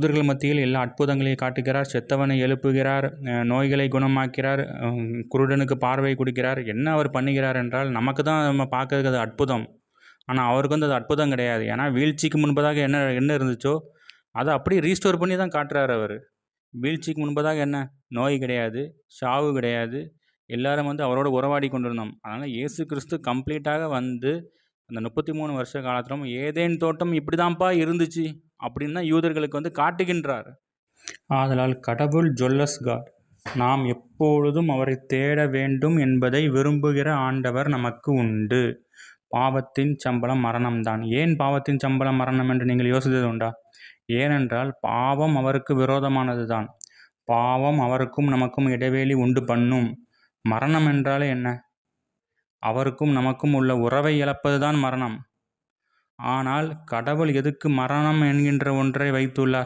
யூதர்கள் மத்தியில் எல்லா அற்புதங்களையும் காட்டுகிறார். செத்தவனை எழுப்புகிறார், நோய்களை குணமாக்கிறார், குருடனுக்கு பார்வை கொடுக்கிறார். என்ன அவர் பண்ணுகிறார் என்றால் நமக்கு தான் நம்ம பார்க்கறதுக்கு அது அற்புதம். ஆனால் அவருக்கு வந்து அது அற்புதம் கிடையாது. ஏன்னா வீழ்ச்சிக்கு முன்பதாக என்ன என்ன இருந்துச்சோ அதை அப்படியே ரீஸ்டோர் பண்ணி தான் காட்டுறாரு அவர். வீழ்ச்சிக்கு முன்பதாக என்ன நோய் கிடையாது, சாவு கிடையாது, எல்லாரும் வந்து அவரோட உறவாடி கொண்டிருந்தோம். அதனால் இயேசு கிறிஸ்து கம்ப்ளீட்டாக வந்து அந்த 33 வருஷ காலத்திலும் ஏதேன் தோட்டம் இப்படி தான்ப்பா இருந்துச்சு அப்படின்னு தான் யூதர்களுக்கு வந்து காட்டுகின்றார். ஆதலால் கடவுள் ஜொல்லஸ் காட், நாம் எப்பொழுதும் அவரை தேட வேண்டும் என்பதை விரும்புகிற ஆண்டவர் நமக்கு உண்டு. பாவத்தின் சம்பளம் மரணம்தான். ஏன் பாவத்தின் சம்பளம் மரணம் என்று நீங்கள் யோசித்தது உண்டா? ஏனென்றால் பாவம் அவருக்கு விரோதமானது தான். பாவம் அவருக்கும் நமக்கும் இடைவெளி உண்டு பண்ணும். மரணம் என்றாலே என்ன? அவருக்கும் நமக்கும் உள்ள உறவை இழப்பதுதான் மரணம். ஆனால் கடவுள் எதுக்கு மரணம் என்கின்ற ஒன்றை வைத்துள்ளார்?